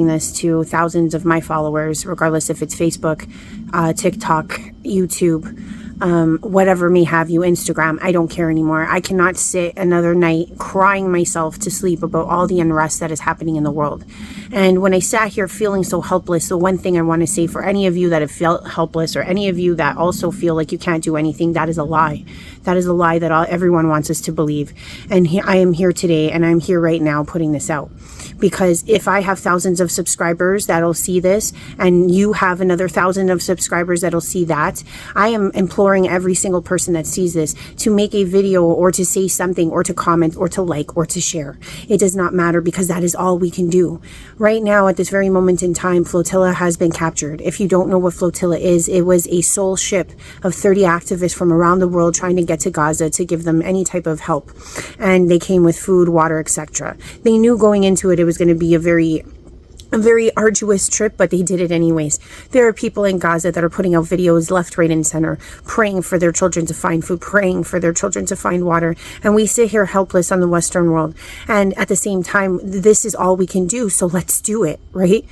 this to thousands of my followers, regardless if it's Facebook, TikTok, YouTube, whatever may have you, Instagram. I don't care anymore. I cannot sit another night crying myself to sleep about all the unrest that is happening in the world. And when I sat here feeling so helpless, the one thing I want to say for any of you that have felt helpless, or any of you that also feel like you can't do anything, that is a lie. That is a lie that everyone wants us to believe. And I am here today, and I'm here right now putting this out. Because if I have thousands of subscribers that'll see this, and you have another 1,000 of subscribers that'll see that, I am imploring every single person that sees this to make a video, or to say something, or to comment, or to like, or to share. It does not matter, because that is all we can do. Right now, at this very moment in time, Flotilla has been captured. If you don't know what Flotilla is, it was a sole ship of 30 activists from around the world trying to get to Gaza to give them any type of help. And they came with food, water, etc. They knew going into it, it was going to be a very arduous trip, but they did it anyways. There are people in Gaza that are putting out videos left, right, and center, praying for their children to find food, praying for their children to find water. And we sit here helpless on the Western world. And at the same time, this is all we can do. So let's do it, right?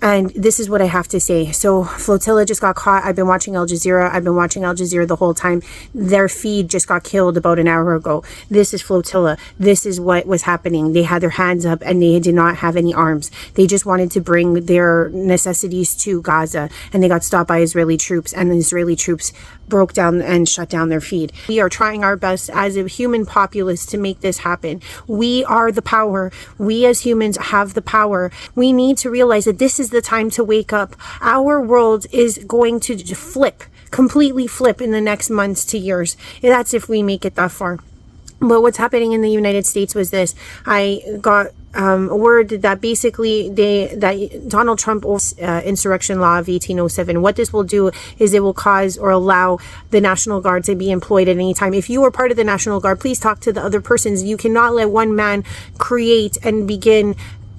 And this is what I have to say. So Flotilla just got caught. I've been watching Al Jazeera. I've been watching Al Jazeera the whole time. Their feed just got killed about an hour ago. This is Flotilla. This is what was happening. They had their hands up and they did not have any arms. They just wanted to bring their necessities to Gaza, and they got stopped by Israeli troops, and the Israeli troops broke down and shut down their feed. We are trying our best as a human populace to make this happen. We are the power. We as humans have the power. We need to realize that this is the time to wake up. Our world is going to completely flip in the next months to years. That's if we make it that far. But what's happening in the United States was this. I got word that basically that Donald Trump insurrection law of 1807, what this will do is it will cause or allow the National Guard to be employed at any time. If you are part of the National Guard, please talk to the other persons. You cannot let one man create and begin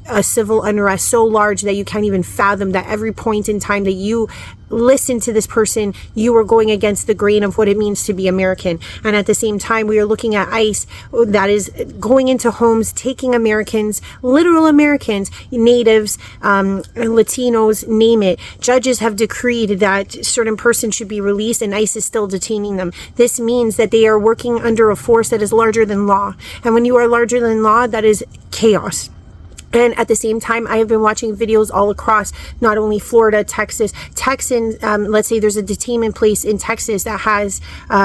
a civil unrest so large that you can't even fathom that every point in time that you listen to this person, you are going against the grain of what it means to be American. And at the same time, we are looking at ICE that is going into homes, taking Americans, literal Americans, natives, Latinos, name it. Judges have decreed that certain persons should be released, and ICE is still detaining them. This means that they are working under a force that is larger than law. And when you are larger than law, that is chaos. And at the same time, I have been watching videos all across, not only Florida, Texas, Texans. Let's say there's a detainment place in Texas that has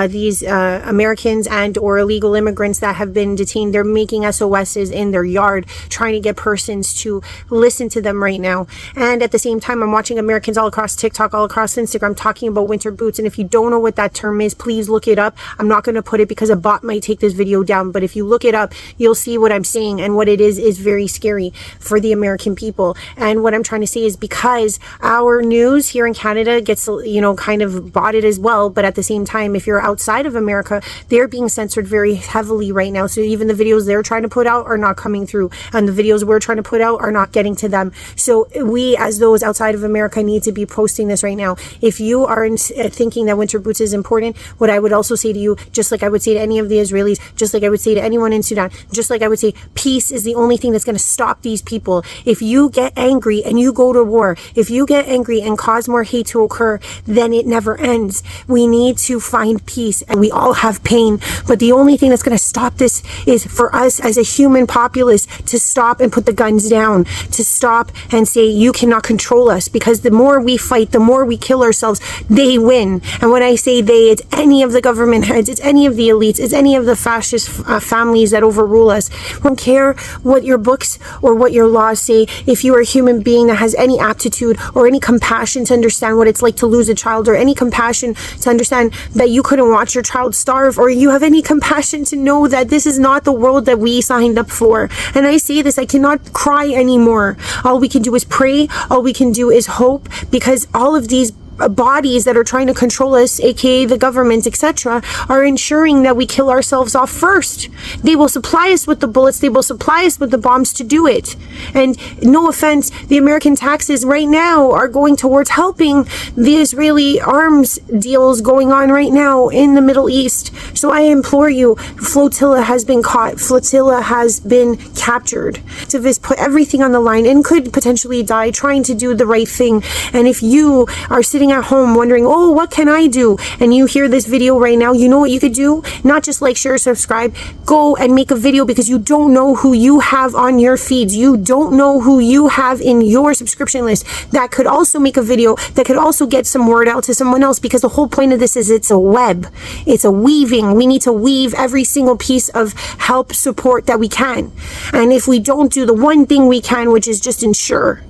these Americans and or illegal immigrants that have been detained. They're making SOSs in their yard, trying to get persons to listen to them right now. And at the same time, I'm watching Americans all across TikTok, all across Instagram, talking about winter boots. And if you don't know what that term is, please look it up. I'm not going to put it because a bot might take this video down. But if you look it up, you'll see what I'm saying. And what it is very scary for the American people. And what I'm trying to say is, because our news here in Canada gets, kind of botted as well, but at the same time, if you're outside of America, they're being censored very heavily right now. So even the videos they're trying to put out are not coming through, and the videos we're trying to put out are not getting to them. So we, as those outside of America, need to be posting this right now. If you are thinking that winter boots is important, what I would also say to you, just like I would say to any of the Israelis, just like I would say to anyone in Sudan, just like I would say, peace is the only thing that's going to stop these people. If you get angry and you go to war, if you get angry and cause more hate to occur, then it never ends. We need to find peace, and we all have pain. But the only thing that's going to stop this is for us as a human populace to stop and put the guns down, to stop and say, you cannot control us, because the more we fight, the more we kill ourselves, they win. And when I say they, it's any of the government heads, it's any of the elites, it's any of the fascist families that overrule us. I don't care what your books or what your laws say. If you are a human being that has any aptitude or any compassion to understand what it's like to lose a child, or any compassion to understand that you couldn't watch your child starve, or you have any compassion to know that this is not the world that we signed up for. And I say this, I cannot cry anymore. All we can do is pray. All we can do is hope, because all of these bodies that are trying to control us, aka the government, etc., are ensuring that we kill ourselves off first. They will supply us with the bullets, they will supply us with the bombs to do it. And no offense, the American taxes right now are going towards helping the Israeli arms deals going on right now in the Middle East. So I implore you, Flotilla has been caught, Flotilla has been captured. Activists put everything on the line and could potentially die trying to do the right thing. And if you are sitting at home wondering, oh, what can I do? And you hear this video right now, you know what you could do? Not just like, share, subscribe, go and make a video, because you don't know who you have on your feeds. You don't know who you have in your subscription list that could also make a video, that could also get some word out to someone else, because the whole point of this is it's a web. It's a weaving. We need to weave every single piece of help, support that we can. And if we don't do the one thing we can, which is just ensure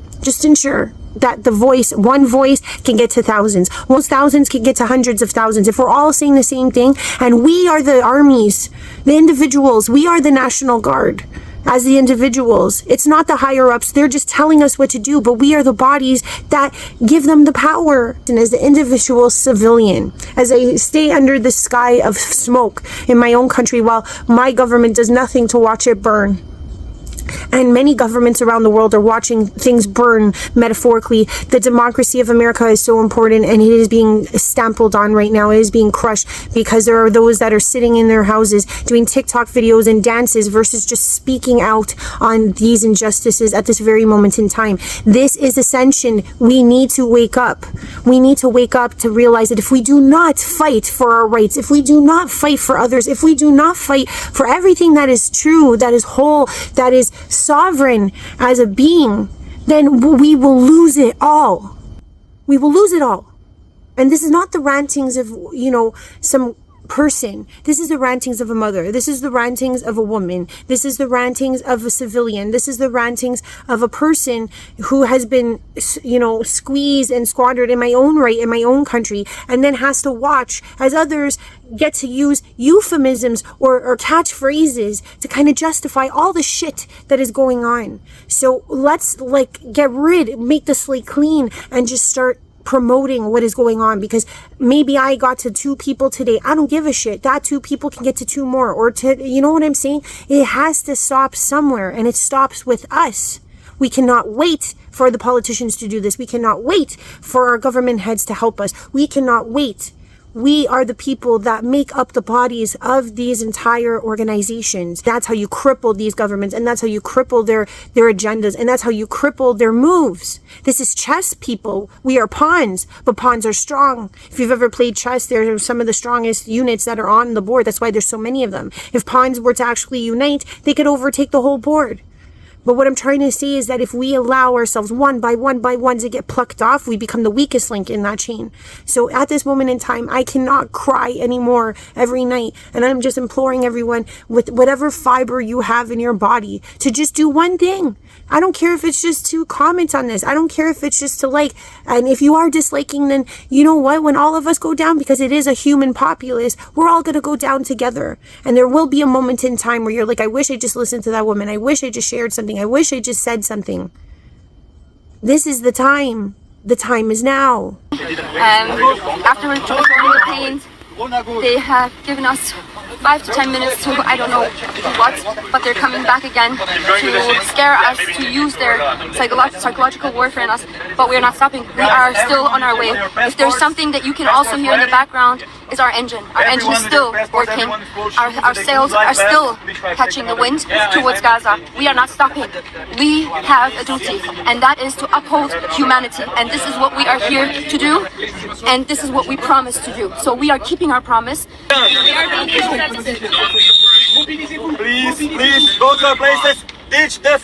that the voice, one voice can get to thousands. Most thousands can get to hundreds of thousands. If we're all saying the same thing, and we are the armies, the individuals, we are the National Guard. As the individuals, it's not the higher ups, they're just telling us what to do, but we are the bodies that give them the power. And as the individual civilian, as I stay under the sky of smoke in my own country while my government does nothing to watch it burn, and many governments around the world are watching things burn, metaphorically. The democracy of America is so important, and it is being stampled on right now. It is being crushed because there are those that are sitting in their houses doing TikTok videos and dances versus just speaking out on these injustices at this very moment in time. This is ascension. We need to wake up. We need to wake up to realize that if we do not fight for our rights, if we do not fight for others, if we do not fight for everything that is true, that is whole, that is sovereign as a being, then we will lose it all. We will lose it all. And this is not the rantings of, some person. This is the rantings of a mother. This is the rantings of a woman. This is the rantings of a civilian. This is the rantings of a person who has been, squeezed and squandered in my own right, in my own country, and then has to watch as others get to use euphemisms or catchphrases to kind of justify all the shit that is going on. So let's make the slate clean and just start promoting what is going on, because maybe I got to 2 people today. I don't give a shit. That 2 people can get to 2 more, or to, you know what I'm saying? It has to stop somewhere, and it stops with us. We cannot wait for the politicians to do this. We cannot wait for our government heads to help us. We cannot wait. We are the people that make up the bodies of these entire organizations. That's how you cripple these governments, and that's how you cripple their agendas, and that's how you cripple their moves. This is chess, people. We are pawns, but pawns are strong. If you've ever played chess, they're some of the strongest units that are on the board. That's why there's so many of them. If pawns were to actually unite, they could overtake the whole board. But what I'm trying to say is that if we allow ourselves one by one to get plucked off, we become the weakest link in that chain. So at this moment in time, I cannot cry anymore every night. And I'm just imploring everyone with whatever fiber you have in your body to just do one thing. I don't care if it's just to comment on this. I don't care if it's just to like. And if you are disliking, then you know what? When all of us go down, because it is a human populace, we're all going to go down together. And there will be a moment in time where you're like, I wish I just listened to that woman. I wish I just shared something. I wish I just said something. This is the time. The time is now. After withdrawing the pain, they have given us 5 to 10 minutes to, I don't know what, but they're coming back again to scare us, to use their psychological warfare on us, but we're not stopping. We are still on our way. If there's something that you can also hear in the background, is our engine. Our engine is still working. Our sails are still catching the wind towards Gaza. We are not stopping. We have a duty, and that is to uphold humanity. And this is what we are here to do, and this is what we promised to do. So we are keeping our promise. We are being Please, go to our places. Teach the